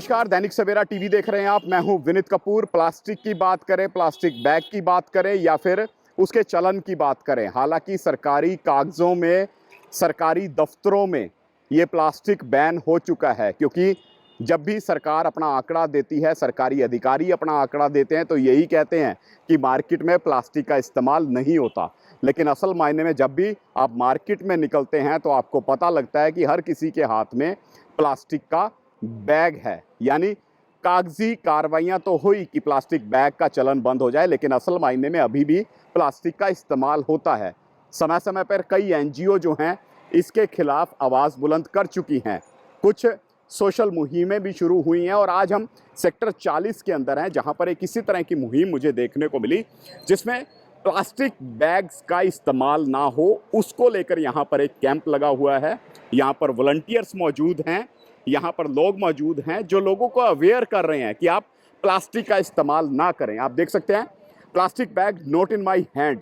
नमस्कार, दैनिक सवेरा टीवी देख रहे हैं आप। मैं हूं विनीत कपूर। प्लास्टिक की बात करें, प्लास्टिक बैग की बात करें या फिर उसके चलन की बात करें, हालांकि सरकारी कागजों में, सरकारी दफ्तरों में ये प्लास्टिक बैन हो चुका है। क्योंकि जब भी सरकार अपना आंकड़ा देती है, सरकारी अधिकारी अपना आंकड़ा देते हैं तो यही कहते हैं कि मार्केट में प्लास्टिक का इस्तेमाल नहीं होता। लेकिन असल मायने में जब भी आप मार्केट में निकलते हैं तो आपको पता लगता है कि हर किसी के हाथ में प्लास्टिक का बैग है। यानी कागजी कार्रवाइयां तो हुई कि प्लास्टिक बैग का चलन बंद हो जाए, लेकिन असल मायने में अभी भी प्लास्टिक का इस्तेमाल होता है। समय समय पर कई एनजीओ जो हैं इसके खिलाफ आवाज़ बुलंद कर चुकी हैं। कुछ सोशल मुहिमें भी शुरू हुई हैं और आज हम सेक्टर 40 के अंदर हैं, जहां पर एक इसी तरह की मुहिम मुझे देखने को मिली जिसमें प्लास्टिक बैग्स का इस्तेमाल ना हो, उसको लेकर यहाँ पर एक कैंप लगा हुआ है। यहाँ पर वॉलंटियर्स मौजूद हैं, यहाँ पर लोग मौजूद हैं जो लोगों को अवेयर कर रहे हैं कि आप प्लास्टिक का इस्तेमाल ना करें। आप देख सकते हैं, plastic bag not in my hand,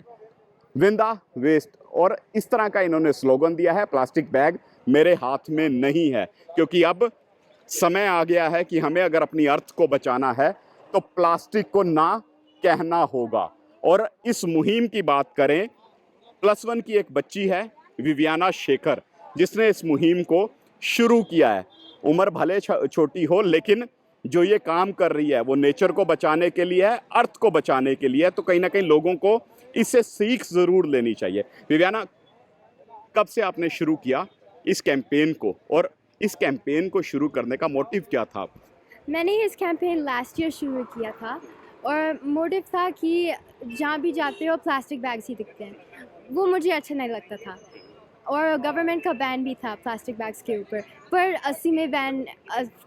win the waste, और इस तरह का इन्होंने स्लोगन दिया है, प्लास्टिक बैग मेरे हाथ में नहीं है। क्योंकि अब समय आ गया है कि हमें अगर अपनी अर्थ को बचाना है तो प्लास्टिक को ना कहना होगा। और इस मुहिम की बात करें, +1 की एक बच्ची है विवियाना शेखर, जिसने इस मुहिम को शुरू किया है। उम्र भले छोटी हो, लेकिन जो ये काम कर रही है वो नेचर को बचाने के लिए है, अर्थ को बचाने के लिए है। तो कहीं ना कहीं लोगों को इससे सीख ज़रूर लेनी चाहिए। विवियाना, कब से आपने शुरू किया इस कैंपेन को, और इस कैंपेन को शुरू करने का मोटिव क्या था? मैंने इस कैंपेन लास्ट ईयर शुरू किया था और मोटिव था कि जहाँ भी जाते हो प्लास्टिक बैग्स ही दिखते हैं, वो मुझे अच्छा नहीं लगता था। और गवर्नमेंट का बैन भी था प्लास्टिक बैग्स के ऊपर, पर असली में बैन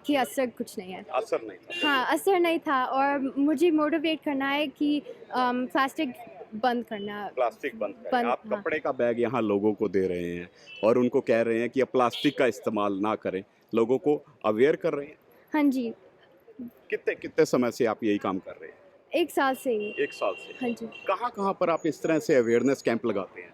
के असर कुछ नहीं है। असर नहीं था। हाँ, असर नहीं था और मुझे मोटिवेट करना है कि प्लास्टिक बंद करना। प्लास्टिक बंद करें। बंद, आप हाँ। कपड़े का बैग यहाँ लोगों को दे रहे हैं और उनको कह रहे हैं कि अब प्लास्टिक का इस्तेमाल ना करें, लोगों को अवेयर कर रहे हैं। हाँ जी, कितने कितने समय से आप यही काम कर रहे हैं? 1 साल से ही। 1 साल से। हाँ जी। कहाँ कहाँ पर आप इस तरह से अवेयरनेस कैंप लगाते हैं?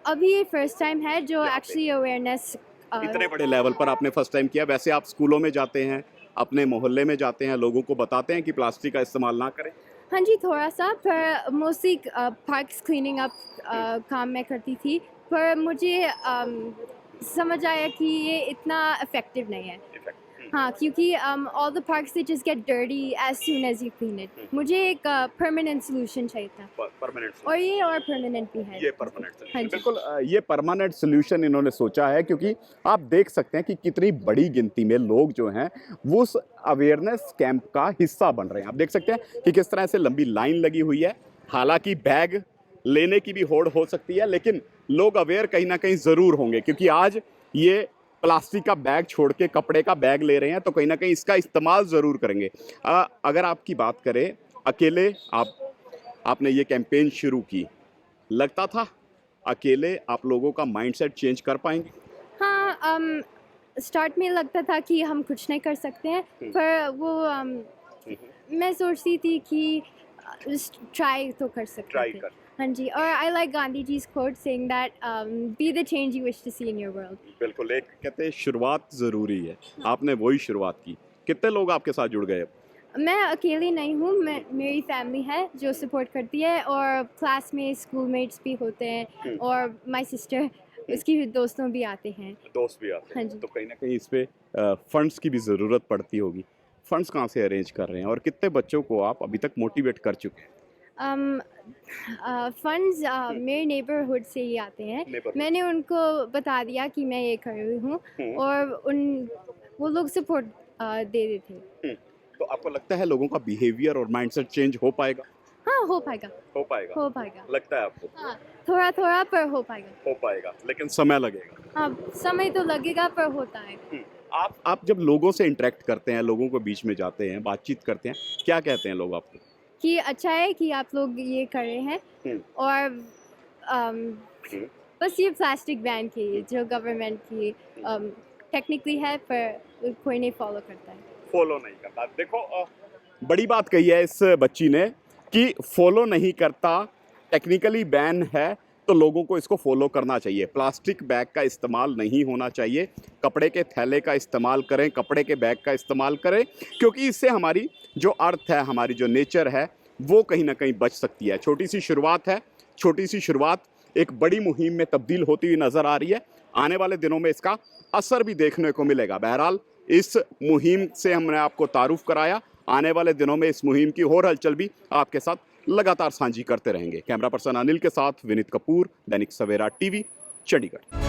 अभी ये फर्स्ट टाइम है जो यहाँ पे? Actually awareness. इतने बड़े लेवल पर आपने फर्स्ट टाइम किया। वैसे आप स्कूलों में जाते हैं, अपने मोहल्ले में जाते हैं, लोगों को बताते हैं कि प्लास्टिक का इस्तेमाल ना करें? हाँ जी, थोड़ा-सा, पर मोस्टली पार्क्स क्लीनिंग अप काम मैं करती थी। पर मुझे समझ आया कि ये इतना इफ़ेक्टिव नहीं है। हाँ, क्योंकि all the parks they just get dirty as soon as you clean it. मुझे एक परमानेंट सॉल्यूशन चाहिए था, परमानेंट और ये और परमानेंट भी है। ये परमानेंट हाँ सोल्यूशन, जी। बिल्कुल ये परमानेंट सोल्यूशन इन्होंने सोचा है। क्योंकि आप देख सकते हैं कि कितनी बड़ी गिनती में लोग जो हैं वो उस अवेयरनेस कैंप का हिस्सा बन रहे हैं। आप देख सकते हैं कि किस तरह से लंबी लाइन लगी हुई है। हालांकि बैग लेने की भी होड़ हो सकती है, लेकिन लोग अवेयर कहीं ना कहीं ज़रूर होंगे। क्योंकि आज ये प्लास्टिक का बैग छोड़ के कपड़े का बैग ले रहे हैं, तो कहीं ना कहीं इसका इस्तेमाल ज़रूर करेंगे। अगर आपकी बात करें, अकेले आपने ये कैंपेन शुरू की, लगता था अकेले आप लोगों का माइंडसेट चेंज कर पाएंगे? हाँ, स्टार्ट में लगता था कि हम कुछ नहीं कर सकते हैं, पर वो मैं सोचती थी कि ट्राई तो कर सकते ट्राई थे। कर। हाँ जी, और आई लाइक गांधी जी's quote saying that be the change you wish to see in your world। बिल्कुल, एक कहते हैं शुरुआत ज़रूरी है। आपने वही शुरुआत की। कितने लोग आपके साथ जुड़ गए? मैं अकेली नहीं हूँ, मेरी फैमिली है जो सपोर्ट करती है, और क्लास में स्कूलमेट्स भी होते हैं, और माय सिस्टर, उसकी दोस्तों भी आते हैं। दोस्त भी आते हाँ हैं। जी। तो कहीं ना कहीं इस पे फंड्स की भी ज़रूरत पड़ती होगी। फंड्स कहाँ से अरेंज कर रहे हैं और कितने बच्चों को आप अभी तक मोटिवेट कर चुके हैं? फंड्स मेरे नेबरहुड से ही आते हैं। Neighborhood। मैंने उनको बता दिया कि मैं ये कर रही हूँ, और वो लोग सपोर्ट दे देते। तो आपको लगता है लोगों का बिहेवियर और माइंडसेट चेंज हो पाएगा? हाँ, हो पाएगा। हो पाएगा। हो पाएगा। लगता है आपको? हाँ, थोड़ा-थोड़ा पर हो पाएगा। हो पाएगा, लेकिन समय लगेगा। हाँ, समय तो लगेगा, पर होता है। आप जब लोगों से इंटरेक्ट करते हैं, लोगों के बीच में जाते हैं, बातचीत करते हैं, क्या कहते हैं लोग आपको? कि अच्छा है कि आप लोग ये कर रहे हैं, और बस ये प्लास्टिक बैन की जो गवर्नमेंट की टेक्निकली है, पर कोई नहीं फॉलो करता है। फॉलो नहीं करता। देखो, बड़ी बात कही है इस बच्ची ने कि फॉलो नहीं करता, टेक्निकली बैन है, तो लोगों को इसको फॉलो करना चाहिए। प्लास्टिक बैग का इस्तेमाल नहीं होना चाहिए, कपड़े के थैले का इस्तेमाल करें, कपड़े के बैग का इस्तेमाल करें, क्योंकि इससे हमारी जो अर्थ है, हमारी जो नेचर है, वो कहीं ना कहीं बच सकती है। छोटी सी शुरुआत है, छोटी सी शुरुआत एक बड़ी मुहिम में तब्दील होती हुई नज़र आ रही है। आने वाले दिनों में इसका असर भी देखने को मिलेगा। बहरहाल इस मुहिम से हमने आपको तारुफ कराया। आने वाले दिनों में इस मुहिम की और हलचल भी आपके साथ लगातार साझी करते रहेंगे। कैमरा पर्सन अनिल के साथ विनीत कपूर, दैनिक सवेरा टीवी, चंडीगढ़।